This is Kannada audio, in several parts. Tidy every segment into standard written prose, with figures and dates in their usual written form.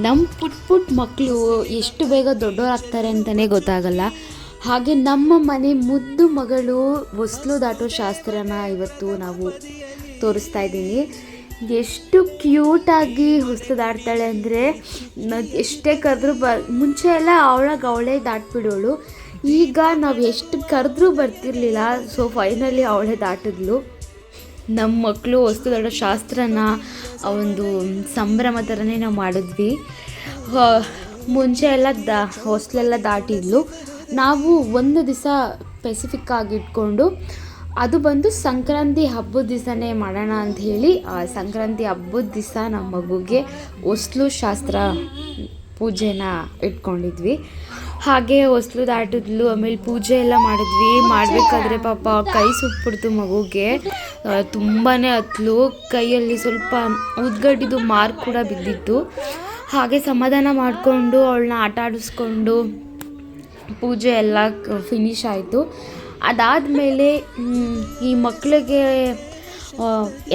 ನಮ್ಮ ಪುಟ್ಟ ಮಕ್ಕಳು ಎಷ್ಟು ಬೇಗ ದೊಡ್ಡವರಾಗ್ತಾರೆ ಅಂತಲೇ ಗೊತ್ತಾಗಲ್ಲ. ಹಾಗೆ ನಮ್ಮ ಮನೆ ಮುದ್ದು ಮಗಳು ಹೊಸ್ಲು ದಾಟೋ ಶಾಸ್ತ್ರನ ಇವತ್ತು ನಾವು ತೋರಿಸ್ತಾ ಇದ್ದೀನಿ. ಎಷ್ಟು ಕ್ಯೂಟಾಗಿ ಹೊಸ್ಲು ದಾಟ್ತಾಳೆ ಅಂದರೆ, ಎಷ್ಟೇ ಕರೆದ್ರೂ ಮುಂಚೆ ಎಲ್ಲ ಅವಳೇ ದಾಟ್ಬಿಡೋಳು. ಈಗ ನಾವು ಎಷ್ಟು ಕರೆದ್ರೂ ಬರ್ತಿರ್ಲಿಲ್ಲ. ಸೊ ಫೈನಲಿ ಅವಳೇ ದಾಟಿದ್ಲು. ನಮ್ಮ ಮಕ್ಕಳು ಹೊಸ್ಲು ದಾಟೋ ಶಾಸ್ತ್ರನ ಒಂದು ಸಂಭ್ರಮ ಥರನೇ ನಾವು ಮಾಡಿದ್ವಿ. ಮುಂಚೆ ಎಲ್ಲ ಹೊಸ್ಲೆಲ್ಲ ದಾಟಿದ್ಲು. ನಾವು ಒಂದು ದಿವಸ ಸ್ಪೆಸಿಫಿಕ್ ಆಗಿ ಇಟ್ಕೊಂಡು ಅದು ಬಂದು ಸಂಕ್ರಾಂತಿ ಹಬ್ಬದ ದಿವಸನೇ ಮಾಡೋಣ ಅಂಥೇಳಿ ಸಂಕ್ರಾಂತಿ ಹಬ್ಬದ ದಿವಸ ನಮ್ಮ ಮಗುಗೆ ಹೊಸ್ಲು ಶಾಸ್ತ್ರ ಪೂಜೆನ ಇಟ್ಕೊಂಡಿದ್ವಿ. ಹಾಗೆ ಹೊಸ್ಲು ದಾಟಿದ್ಲು. ಆಮೇಲೆ ಪೂಜೆ ಎಲ್ಲ ಮಾಡಿದ್ವಿ. ಮಾಡಬೇಕಾದ್ರೆ ಪಾಪ ಕೈ ಸುಟ್ಬಿಡ್ತು ಮಗುಗೆ. ತುಂಬಾ ಹತ್ಲು. ಕೈಯಲ್ಲಿ ಸ್ವಲ್ಪ ಉದ್ಗಡ್ಡಿದು ಮಾರ್ಕ್ ಕೂಡ ಬಿದ್ದಿತ್ತು. ಹಾಗೆ ಸಮಾಧಾನ ಮಾಡಿಕೊಂಡು ಅವಳನ್ನ ಆಟ ಆಡಿಸ್ಕೊಂಡು ಪೂಜೆ ಎಲ್ಲ ಫಿನಿಶ್ ಆಯಿತು. ಅದಾದಮೇಲೆ ಈ ಮಕ್ಕಳಿಗೆ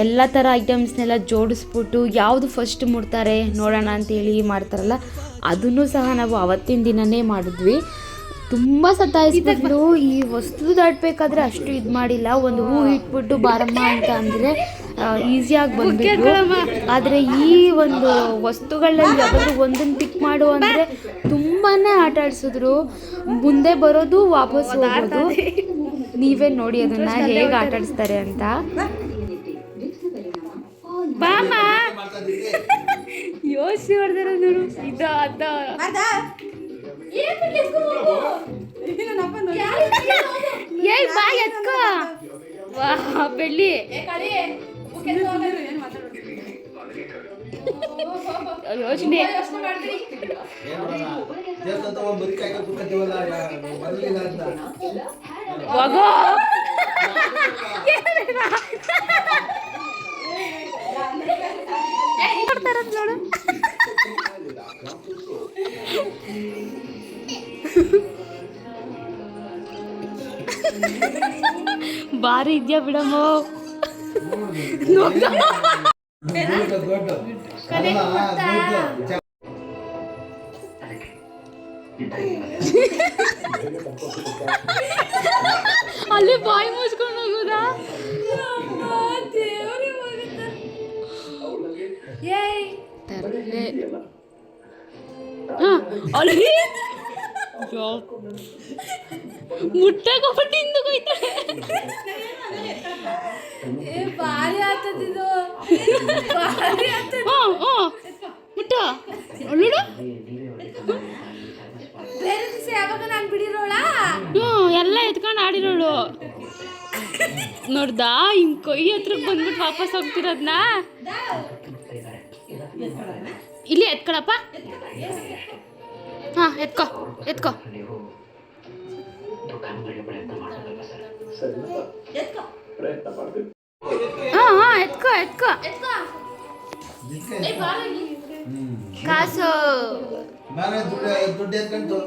ಎಲ್ಲ ಥರ ಐಟಮ್ಸ್ನೆಲ್ಲ ಜೋಡಿಸ್ಬಿಟ್ಟು ಯಾವುದು ಫಸ್ಟ್ ಮುಡ್ತಾರೆ ನೋಡೋಣ ಅಂತೇಳಿ ಮಾಡ್ತಾರಲ್ಲ, ಅದನ್ನು ಸಹ ನಾವು ಅವತ್ತಿನ ದಿನವೇ ಮಾಡಿದ್ವಿ. ತುಂಬ ಸತಾಯಿಸ್ಬಿಟ್ಟು ಈ ಹೊಸ್ಲು ದಾಟಬೇಕಾದ್ರೆ ಅಷ್ಟು ಇದು ಮಾಡಿಲ್ಲ. ಒಂದು ಹೂ ಇಟ್ಬಿಟ್ಟು ಬಾರಮ್ಮ ಅಂತ ಅಂದರೆ ಈಸಿಯಾಗಿ ಬಂದ್ಬಿಟ್ಟು. ಆದರೆ ಈ ಒಂದು ವಸ್ತುಗಳಲ್ಲಿ ಯಾವಾಗಲೂ ಒಂದನ್ನು ಪಿಕ್ ಮಾಡು ಅಂದರೆ ತುಂಬಾ ಆಟ ಆಡಿಸಿದ್ರು. ಮುಂದೆ ಬರೋದು ವಾಪಸ್ ಹೋಗೋದು. ನೀವೇ ನೋಡಿ ಅದನ್ನು ಹೇಗೆ ಆಟ ಆಡಿಸ್ತಾರೆ ಅಂತ. ಬಾಮ ಯೋಚನೆ ಮಾಡ್ದಾರ ನೋಡು. ಬಾ ಎತ್ಕೋ. ವಾ ಬೆಳ್ಳಿ ಯೋಚನೆ ನೋಡು. ಬಾರಿ ಇದ್ಯಾ ಬಿಡಮ್ಮ. ಅಲ್ಲಿ ಬಾಯಿ ಮುಚ್ಕೊಂಡು ಹೋಗುದಾ? ಮುಟ್ಟಕೋಬಿಟ್ಟು ಹಿಂದಕ್ಕೋಯ್ತಾಳೆ. ಮುಟ್ಟ ಎಲ್ಲ ಎತ್ಕೊಂಡು ಆಡಿರೋಳು ನೋಡ್ದಾ. ಹಿಂಗ್ ಕೊಯ್ ಹತ್ರಕ್ಕೆ ಬಂದ್ಬಿಟ್ಟು ವಾಪಸ್ ಹೋಗ್ತಿರೋದ್ನ. ಇಲ್ಲಿ ಎತ್ಕೊಳಪ್ಪ. ಹಾ ಎತ್ಕೋ ಎತ್ಕೋ. ಹಾ ಎತ್ಕೋ ಎತ್ಕೋ. ಕಾಸು ದುಡ್ಡು ಎತ್ಕೊಂಡು